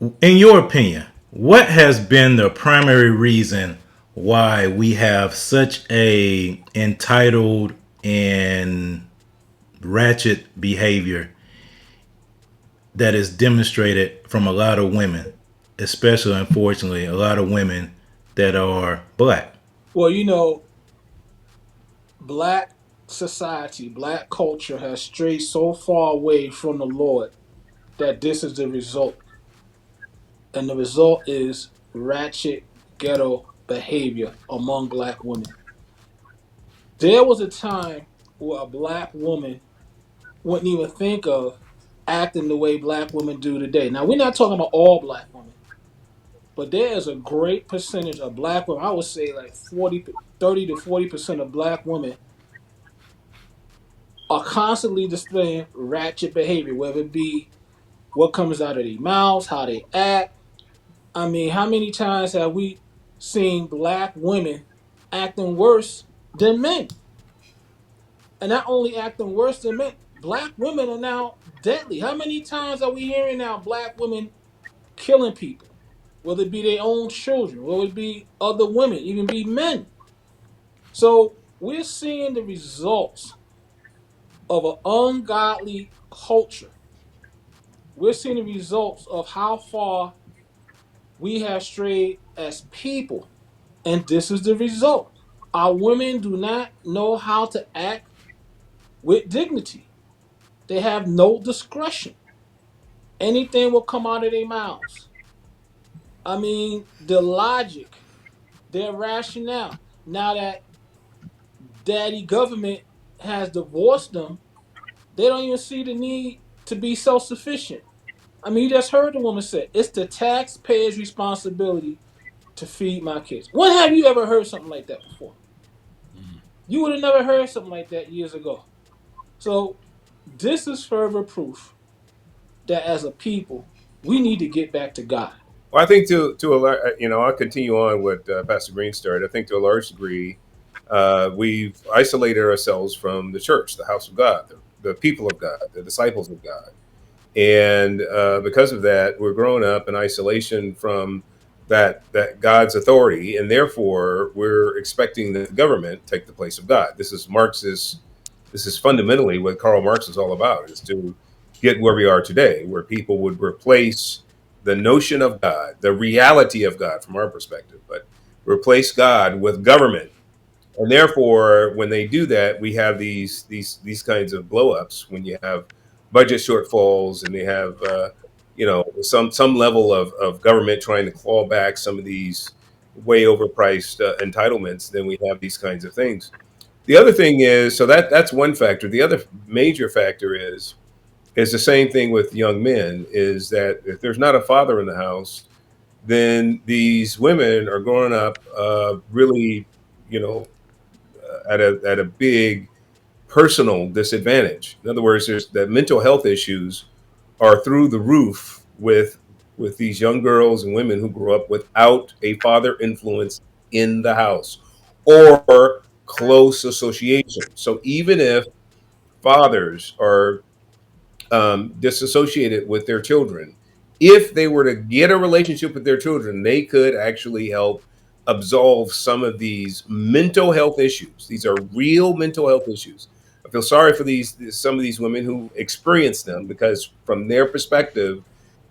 In your opinion, what has been the primary reason why we have such a entitled and ratchet behavior that is demonstrated from a lot of women, especially unfortunately a lot of women that are black? Well, black society, black culture has strayed so far away from the Lord that this is the result. And the result is ratchet ghetto behavior among black women. There was a time where a black woman wouldn't even think of acting the way black women do today. Now, we're not talking about all black women, but there is a great percentage of black women. I would say like 30 to 40% of black women are constantly displaying ratchet behavior, whether it be what comes out of their mouths, how they act. I mean, how many times have we seen black women acting worse than men? And not only acting worse than men, black women are now deadly. How many times are we hearing now black women killing people? Whether it be their own children, whether it be other women, even be men. So we're seeing the results of an ungodly culture. We're seeing the results of how far we have strayed as people. And this is the result. Our women do not know how to act with dignity. They have no discretion. Anything will come out of their mouths. I mean, the logic, their rationale. Now that daddy government has divorced them, they don't even see the need to be self sufficient. I mean, you just heard the woman say, it's the taxpayer's responsibility to feed my kids. When have you ever heard something like that before? You would have never heard something like that years ago. So, this is further proof that as a people, we need to get back to God. Well, I think I'll continue on what Pastor Green started. I think to a large degree, we've isolated ourselves from the church, the house of God, the people of God, the disciples of God. And because of that, we're growing up in isolation from that God's authority, and therefore we're expecting that the government take the place of God. This is fundamentally what Karl Marx is all about: is to get where we are today, where people would replace the notion of God, the reality of God from our perspective, but replace God with government. And therefore, when they do that, we have these kinds of blowups. When you have budget shortfalls, and they have some level of government trying to claw back some of these way overpriced entitlements, then we have these kinds of things. The other thing is, so that's one factor. The other major factor is the same thing with young men, is that if there's not a father in the house, then these women are growing up really, you know, at a big personal disadvantage. In other words, there's that mental health issues are through the roof with these young girls and women who grew up without a father influence in the house or close association. So even if fathers are disassociated with their children, if they were to get a relationship with their children, they could actually help absolve some of these mental health issues. These are real mental health issues. I feel sorry for some of these women who experience them, because from their perspective,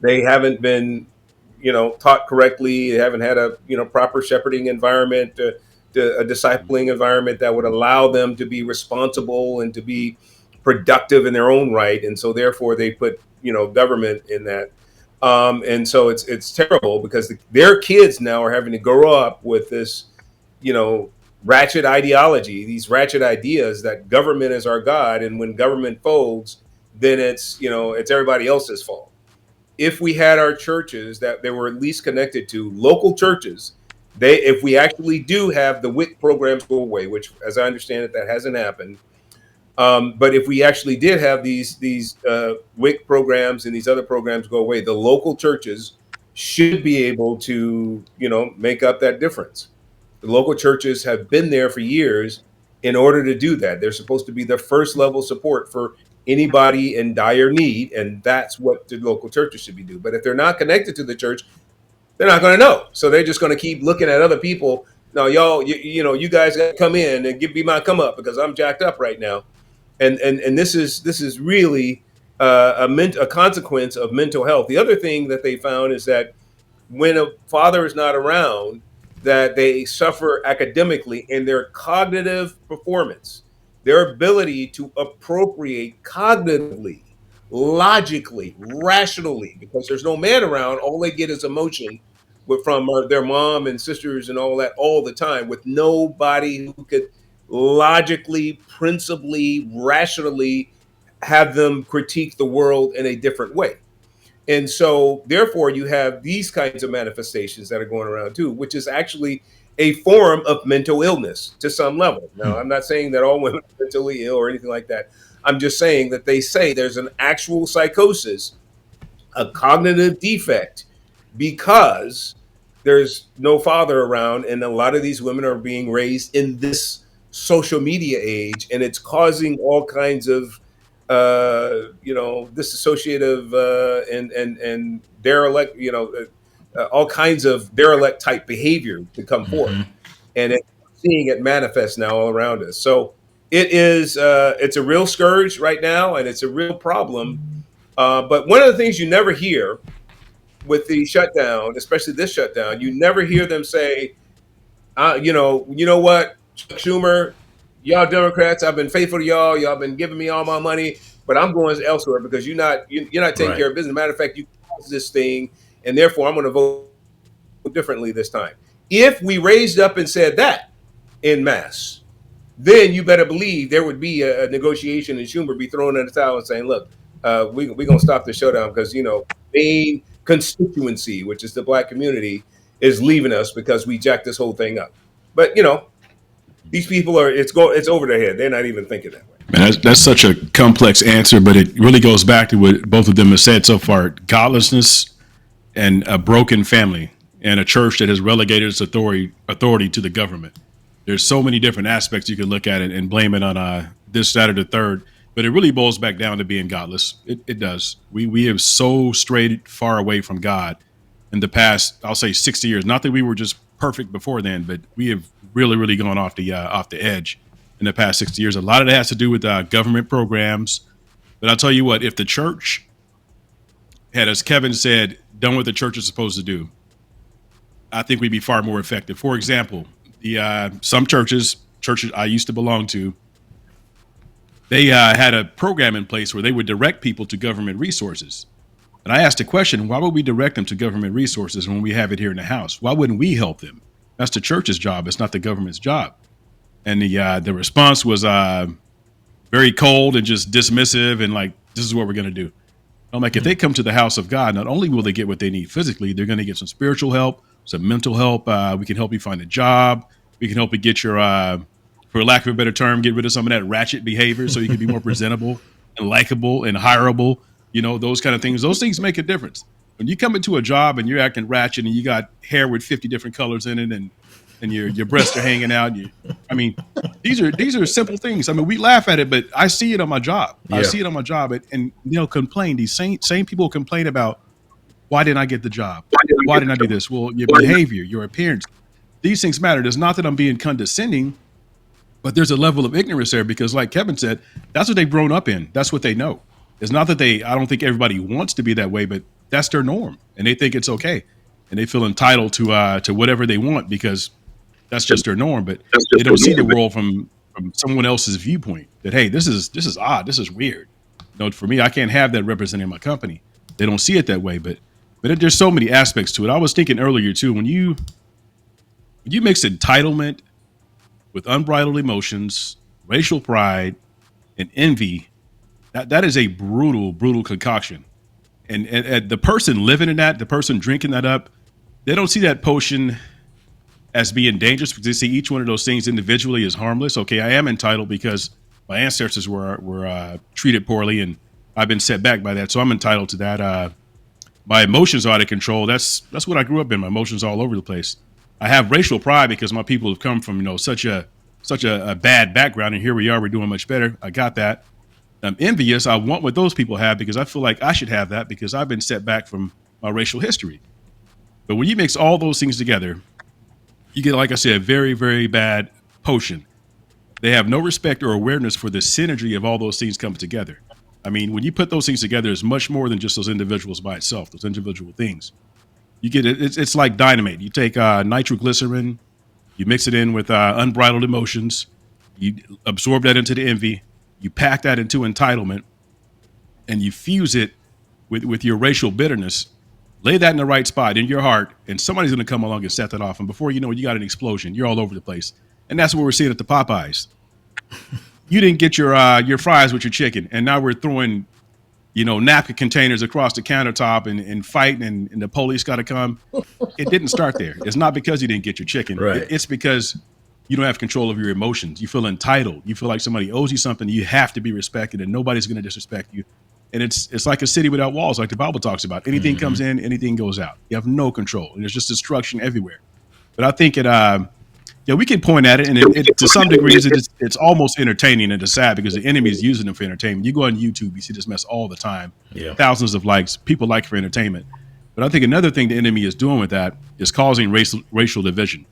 they haven't been, taught correctly. They haven't had a, proper shepherding environment, a discipling environment that would allow them to be responsible and to be productive in their own right. And so therefore they put, government in that. And so it's terrible, because their kids now are having to grow up with this, you know, ratchet ideology, these ratchet ideas that government is our God. And when government folds, then it's everybody else's fault. If we had our churches that they were at least connected to local churches, if we actually do have the WIC programs go away, which, as I understand it, that hasn't happened. But if we actually did have these WIC programs and these other programs go away, the local churches should be able to, make up that difference. The local churches have been there for years in order to do that. They're supposed to be the first level support for anybody in dire need, and that's what the local churches should be doing. But if they're not connected to the church, they're not going to know. So they're just going to keep looking at other people. No, y'all, you guys got to come in and give me my come up because I'm jacked up right now. And this is really a consequence of mental health. The other thing that they found is that when a father is not around, that they suffer academically in their cognitive performance, their ability to appropriate cognitively, logically, rationally, because there's no man around. All they get is emotion from their mom and sisters and all that all the time, with nobody who could logically, principally, rationally have them critique the world in a different way. And so, therefore, you have these kinds of manifestations that are going around too, which is actually a form of mental illness to some level. Now, I'm not saying that all women are mentally ill or anything like that. I'm just saying that they say there's an actual psychosis, a cognitive defect, because there's no father around. And a lot of these women are being raised in this social media age, and it's causing all kinds of disassociative and derelict, all kinds of derelict type behavior to come forth, and seeing it manifest now all around us. So it's a real scourge right now, and it's a real problem. But one of the things you never hear with the shutdown, especially this shutdown, you never hear them say, you know what, Chuck Schumer, y'all Democrats, I've been faithful to y'all. Y'all been giving me all my money, but I'm going elsewhere because you're not taking care of business. Matter of fact, you caused this thing, and therefore I'm going to vote differently this time. If we raised up and said that en masse, then you better believe there would be a negotiation, and Schumer be throwing in the towel and saying, "Look, we're going to stop the showdown because main constituency, which is the black community, is leaving us because we jacked this whole thing up." But these people it's over their head. They're not even thinking that way. Man, that's such a complex answer, but it really goes back to what both of them have said so far: godlessness and a broken family, and a church that has relegated its authority to the government. There's so many different aspects you can look at it and blame it on this, that, or the third. But it really boils back down to being godless. It does. We have so strayed far away from God in the past, I'll say 60 years. Not that we were just perfect before then, but we have really, really gone off the edge in the past 60 years. A lot of that has to do with government programs. But I'll tell you what, if the church had, as Kevin said, done what the church is supposed to do, I think we'd be far more effective. For example, some churches I used to belong to, they had a program in place where they would direct people to government resources. And I asked the question, why would we direct them to government resources when we have it here in the house? Why wouldn't we help them? That's the church's job. It's not the government's job. And the response was very cold and just dismissive and like, this is what we're going to do. I'm like, if they come to the house of God, not only will they get what they need physically, they're going to get some spiritual help, some mental help. We can help you find a job. We can help you get your, for lack of a better term, get rid of some of that ratchet behavior so you can be more presentable and likable and hireable. Those kind of things. Those things make a difference. When you come into a job and you're acting ratchet and you got hair with 50 different colors in it and your breasts are hanging out. These are simple things. We laugh at it, but I see it on my job. Yeah. I see it on my job and complain. These same people complain about, why didn't I get the job? Why didn't I do this? Well, your behavior, your appearance, these things matter. It's not that I'm being condescending, but there's a level of ignorance there because like Kevin said, that's what they've grown up in. That's what they know. It's not that I don't think everybody wants to be that way, but that's their norm and they think it's okay. And they feel entitled to whatever they want because that's just their norm, but they don't see the world from someone else's viewpoint that, hey, this is odd. This is weird. For me, I can't have that representing my company. They don't see it that way, but there's so many aspects to it. I was thinking earlier too, when you mix entitlement with unbridled emotions, racial pride, and envy, that is a brutal, brutal concoction. And the person living in that, the person drinking that up, they don't see that potion as being dangerous because they see each one of those things individually as harmless. Okay, I am entitled because my ancestors were treated poorly and I've been set back by that, so I'm entitled to that. My emotions are out of control. That's what I grew up in. My emotions all over the place. I have racial pride because my people have come from such a bad background, and here we are. We're doing much better. I got that. I'm envious. I want what those people have because I feel like I should have that because I've been set back from my racial history. But when you mix all those things together, you get, like I said, a very, very bad potion. They have no respect or awareness for the synergy of all those things coming together. I mean, when you put those things together, it's much more than just those individuals by itself, those individual things. You get it. It's like dynamite. You take nitroglycerin, you mix it in with unbridled emotions, you absorb that into the envy, you pack that into entitlement, and you fuse it with your racial bitterness. Lay that in the right spot in your heart, and somebody's going to come along and set that off. And before you know it, you got an explosion. You're all over the place, and that's what we're seeing at the Popeyes. You didn't get your fries with your chicken, and now we're throwing napkin containers across the countertop and fighting, and the police got to come. It didn't start there. It's not because you didn't get your chicken. Right. It's because you don't have control of your emotions. You feel entitled. You feel like somebody owes you something. You have to be respected, and nobody's going to disrespect you. And it's like a city without walls, like the Bible talks about. Anything comes in, anything goes out. You have no control, and there's just destruction everywhere. But I think we can point at it, and it to some degrees, it's almost entertaining, and it's sad because the enemy is using them for entertainment. You go on YouTube, you see this mess all the time. Yeah. Thousands of likes. People like it for entertainment. But I think another thing the enemy is doing with that is causing racial division.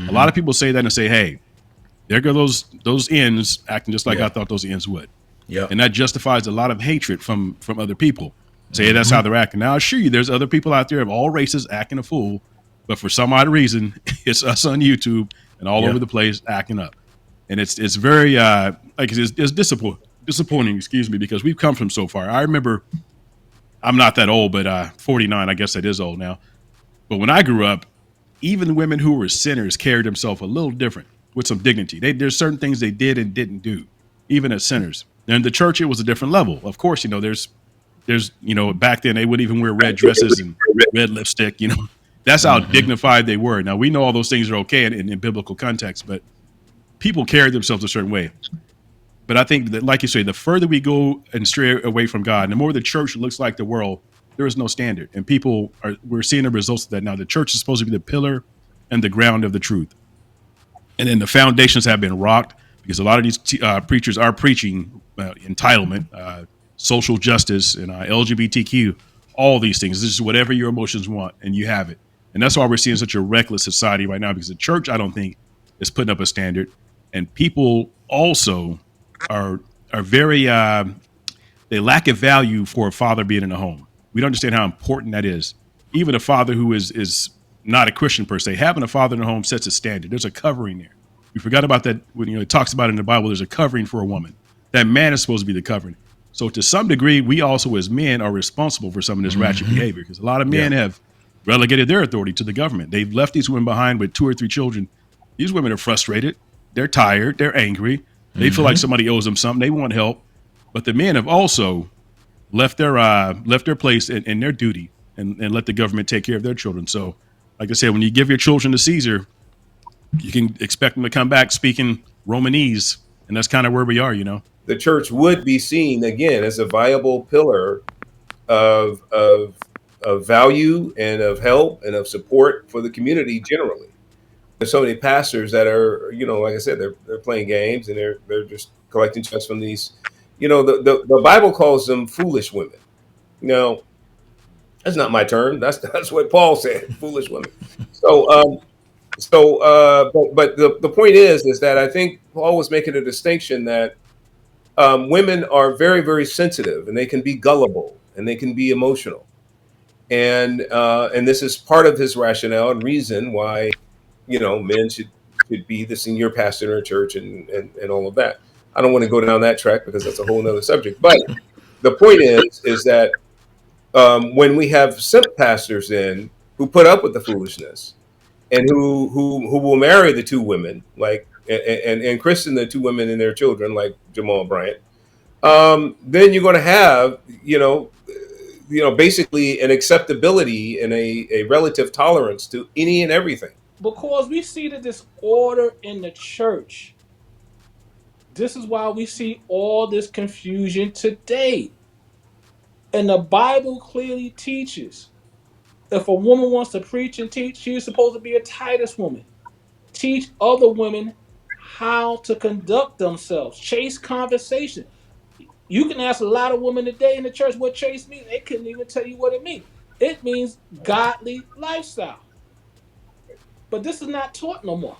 A lot of people say that and say, "Hey, there go those ends acting just like I thought those ends would," Yeah. and that justifies a lot of hatred from other people. Say that's how they're acting. Now, I assure you, there's other people out there of all races acting a fool, but for some odd reason, it's us on YouTube and all over the place acting up, and it's very it's disappointing. Excuse me, because we've come from so far. I remember. I'm not that old, but 49, I guess that is old now. But when I grew up, even women who were sinners carried themselves a little different with some dignity. There's certain things they did and didn't do, even as sinners. And in the church, it was a different level. Of course, there's back then they wouldn't even wear red dresses and red lipstick. That's how dignified they were. Now we know all those things are okay in biblical context, but people carried themselves a certain way. But I think that, like you say, the further we go and stray away from God, and the more the church looks like the world, there is no standard. And we're seeing the results of that now. The church is supposed to be the pillar and the ground of the truth. And then the foundations have been rocked because a lot of these preachers are preaching entitlement, social justice, and LGBTQ, all these things. This is whatever your emotions want, and you have it. And that's why we're seeing such a reckless society right now, because the church, I don't think, is putting up a standard. And people also are very they lack a value for a father being in a home. We don't understand how important that is. Even a father who is not a Christian per se, having a father in the home sets a standard. There's a covering there. We forgot about that when it talks about it in the Bible. There's a covering for a woman. That man is supposed to be the covering. So to some degree, we also as men are responsible for some of this ratchet behavior, because a lot of men have relegated their authority to the government. They've left these women behind with 2 or 3 children. These women are frustrated. They're tired. They're angry. They feel like somebody owes them something. They want help. But the men have also left their place and their duty and let the government take care of their children. So, like I said, when you give your children to Caesar, you can expect them to come back speaking Romanese. And that's kind of where we are, The church would be seen again as a viable pillar of value and of help and of support for the community generally. There's so many pastors that are, like I said, they're playing games and they're just collecting checks from these. The Bible calls them foolish women. That's not my term. That's what Paul said, foolish women. So but the point is that I think Paul was making a distinction that women are very, very sensitive, and they can be gullible, and they can be emotional, and this is part of his rationale and reason why men should be the senior pastor in a church and all of that. I don't want to go down that track because that's a whole nother subject. But the point is that when we have simp pastors in who put up with the foolishness and who will marry the 2 women, like and christen the 2 women and their children, like Jamal Bryant, then you're going to have basically an acceptability and a relative tolerance to any and everything. Because we see the disorder in the church. This is why we see all this confusion today. And the Bible clearly teaches, if a woman wants to preach and teach, she's supposed to be a Titus woman. Teach other women how to conduct themselves, chase conversation. You can ask a lot of women today in the church what chaste means. They couldn't even tell you what it means. It means godly lifestyle. But this is not taught no more.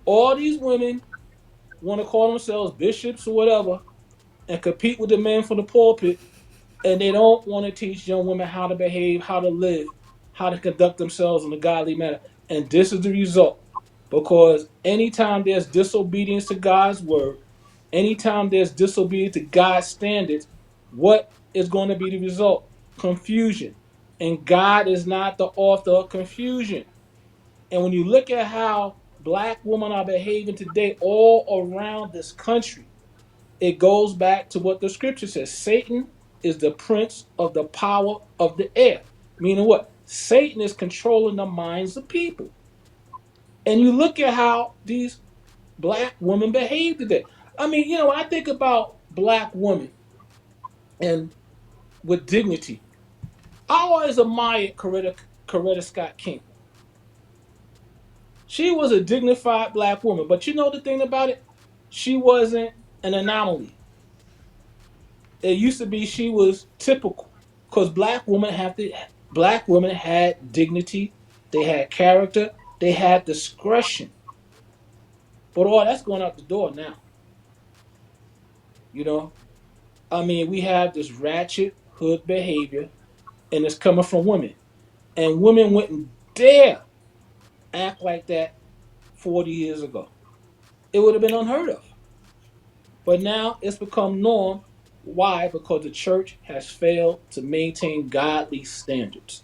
All these women want to call themselves bishops or whatever and compete with the men from the pulpit, and they don't want to teach young women how to behave, how to live, how to conduct themselves in a godly manner. And this is the result. Because anytime there's disobedience to God's word, anytime there's disobedience to God's standards, what is going to be the result? Confusion. And God is not the author of confusion. And when you look at how black women are behaving today all around this country, it goes back to what the scripture says. Satan is the prince of the power of the air. Meaning what? Satan is controlling the minds of people. And you look at how these black women behave today. I mean, I think about black women and with dignity. I always admired Coretta Scott King. She was a dignified black woman, but you know the thing about it? She wasn't an anomaly. It used to be she was typical because black women had dignity, they had character, they had discretion. But all that's going out the door now. You know, I mean, we have this ratchet hood behavior, and it's coming from women, and women wouldn't dare act like that 40 years ago. It would have been unheard of. But now it's become norm. Why? Because the church has failed to maintain godly standards.